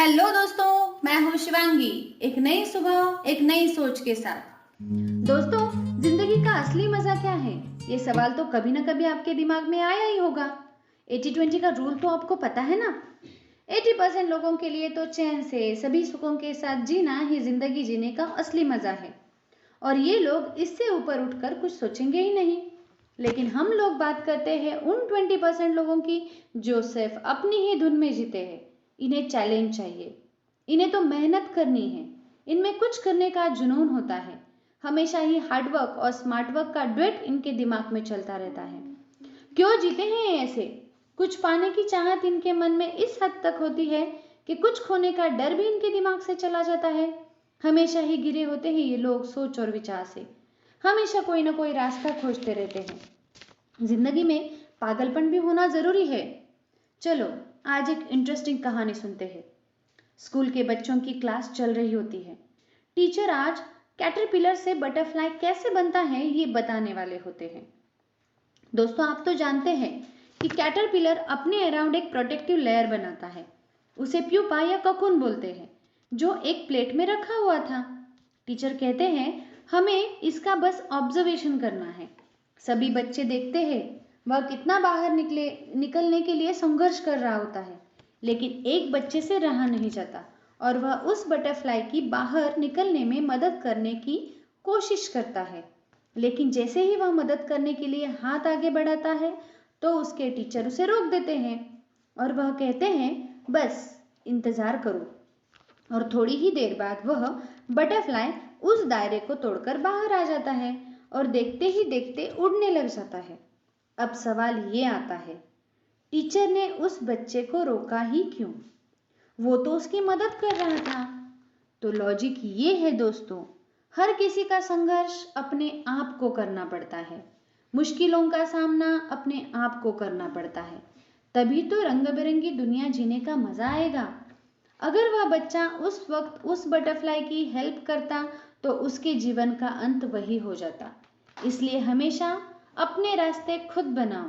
Hello दोस्तों, मैं हूँ शिवांगी। एक नई सुबह, एक नई सोच के साथ। दोस्तों, जिंदगी का असली मजा क्या है? ये सवाल तो कभी ना कभी आपके दिमाग में आया ही होगा। 80-20 का रूल तो आपको पता है ना। 80% लोगों के लिए तो चैन से सभी सुखों के साथ जीना ही जिंदगी जीने का असली मजा है, और ये लोग इससे ऊपर उठकर कुछ सोचेंगे ही नहीं। लेकिन हम लोग बात करते हैं उन 20% लोगों की जो सिर्फ अपनी ही धुन में जीते हैं। इन्हें चैलेंज चाहिए, इन्हें तो मेहनत करनी है, इनमें कुछ करने का जुनून होता है। हमेशा ही हार्डवर्क और स्मार्ट वर्क का ड्वेट इनके दिमाग में चलता रहता है। क्यों जीते हैं ये ऐसे? कुछ पाने की चाहत इनके मन में इस हद तक होती है कि कुछ खोने का डर भी इनके दिमाग से चला जाता है। हमेशा ही गिरे होते हैं ये लोग सोच और विचार से। हमेशा कोई ना कोई रास्ता खोजते रहते हैं। जिंदगी में पागलपन भी होना जरूरी है। चलो, आज एक इंटरेस्टिंग कहानी सुनते हैं। स्कूल के बच्चों की क्लास चल रही होती है। टीचर आज कैटरपिलर से बटरफ्लाई कैसे बनता है ये बताने वाले होते हैं। दोस्तों, आप तो जानते हैं कि कैटरपिलर अपने अराउंड एक प्रोटेक्टिव लेयर बनाता है। उसे प्यूपा या ककून बोलते हैं, जो एक प्लेट में रखा हुआ था। टीचर कहते हैं हमें इसका बस ऑब्जर्वेशन करना है। सभी बच्चे देखते हैं वह कितना बाहर निकलने के लिए संघर्ष कर रहा होता है, लेकिन एक बच्चे से रहा नहीं जाता और वह उस बटरफ्लाई की बाहर निकलने में मदद करने की कोशिश करता है। लेकिन जैसे ही वह मदद करने के लिए हाथ आगे बढ़ाता है तो उसके टीचर उसे रोक देते हैं और वह कहते हैं बस इंतजार करो। और थोड़ी ही देर बाद वह बटरफ्लाई उस दायरे को तोड़कर बाहर आ जाता है और देखते ही देखते उड़ने लग जाता है। अब सवाल ये आता है, टीचर ने उस बच्चे को रोका ही क्यों? वो तो उसकी मदद कर रहा था। तो लॉजिक ये है दोस्तों, हर किसी का संघर्ष अपने आप को करना पड़ता है। मुश्किलों का सामना अपने आप को करना पड़ता है। तभी तो रंग बिरंगी दुनिया जीने का मजा आएगा। अगर वह बच्चा उस वक्त उस बटरफ्लाई की हेल्प करता तो उसके जीवन का अंत वही हो जाता। इसलिए हमेशा अपने रास्ते खुद बनाओ,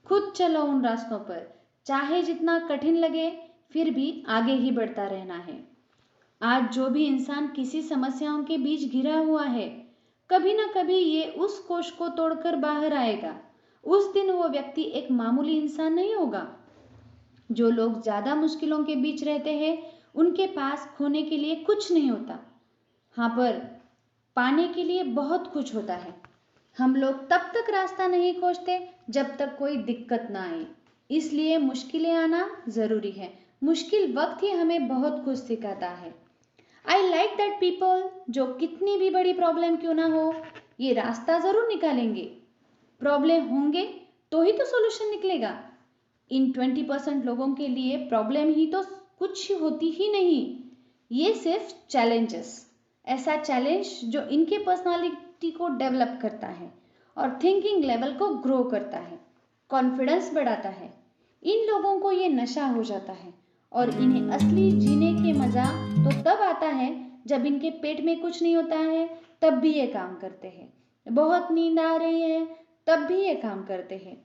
खुद चलो उन रास्तों पर। चाहे जितना कठिन लगे, फिर भी आगे ही बढ़ता रहना है। आज जो भी इंसान किसी समस्याओं के बीच घिरा हुआ है, कभी ना कभी ये उस कोश को तोड़कर बाहर आएगा। उस दिन वो व्यक्ति एक मामूली इंसान नहीं होगा। जो लोग ज्यादा मुश्किलों के बीच रहते हैं, उनके पास खोने के लिए कुछ नहीं होता। हाँ, पर पाने के लिए बहुत कुछ होता है। हम लोग तब तक रास्ता नहीं खोजते जब तक कोई दिक्कत ना आए। इसलिए मुश्किलें आना जरूरी है। मुश्किल वक्त ही हमें बहुत कुछ सिखाता है। आई लाइक दैट पीपल जो कितनी भी बड़ी प्रॉब्लम क्यों ना हो, ये रास्ता जरूर निकालेंगे। प्रॉब्लम होंगे तो ही तो सॉल्यूशन निकलेगा। इन 20% लोगों के लिए प्रॉब्लम ही तो कुछ होती ही नहीं। ये सिर्फ चैलेंजेस, ऐसा चैलेंज जो इनके पर्सनालिटी को डेवलप करता है और थिंकिंग लेवल को ग्रो करता है, कॉन्फिडेंस बढ़ाता है। इन लोगों को ये नशा हो जाता है और इन्हें असली जीने के मजा तो तब आता है जब इनके पेट में कुछ नहीं होता है, तब भी ये काम करते हैं। बहुत नींद आ रही है तब भी ये काम करते हैं।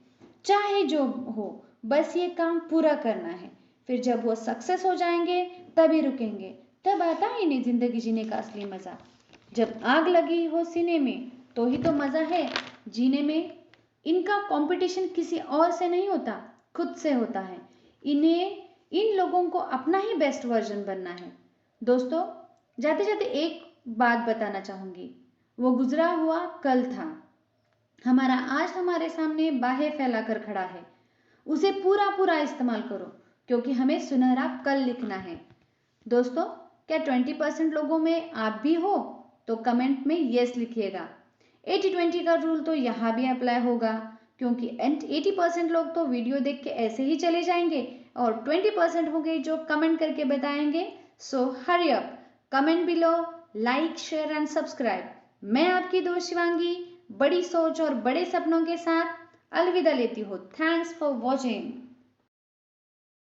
चाहे जो हो, बस ये काम पूरा करना है। फिर जब वो सक्सेस हो जाएंगे तभी रुकेंगे। तब आता है इन्हें जिंदगी जीने का असली मजा। जब आग लगी हो सीने में तो ही तो मजा है जीने में। इनका कंपटीशन किसी और से नहीं होता, खुद से होता है। इन्हें इन लोगों को अपना ही बेस्ट वर्जन बनना है। दोस्तों, जाते जाते एक बात बताना चाहूंगी। वो गुजरा हुआ कल था, हमारा आज हमारे सामने बाहें फैलाकर खड़ा है। उसे पूरा पूरा इस्तेमाल करो, क्योंकि हमें सुनहरा कल लिखना है। दोस्तों, क्या 20% लोगों में आप भी हो? तो कमेंट में यस लिखिएगा। 80-20 का रूल तो यहाँ भी अप्लाई होगा, क्योंकि 80% लोग तो वीडियो देख के ऐसे ही चले जाएंगे और 20% होंगे जो कमेंट करके बताएंगे। So hurry up, comment below, like share and subscribe. मैं आपकी दोस्त शिवांगी बड़ी सोच और बड़े सपनों के साथ अलविदा लेती हूँ। Thanks for watching.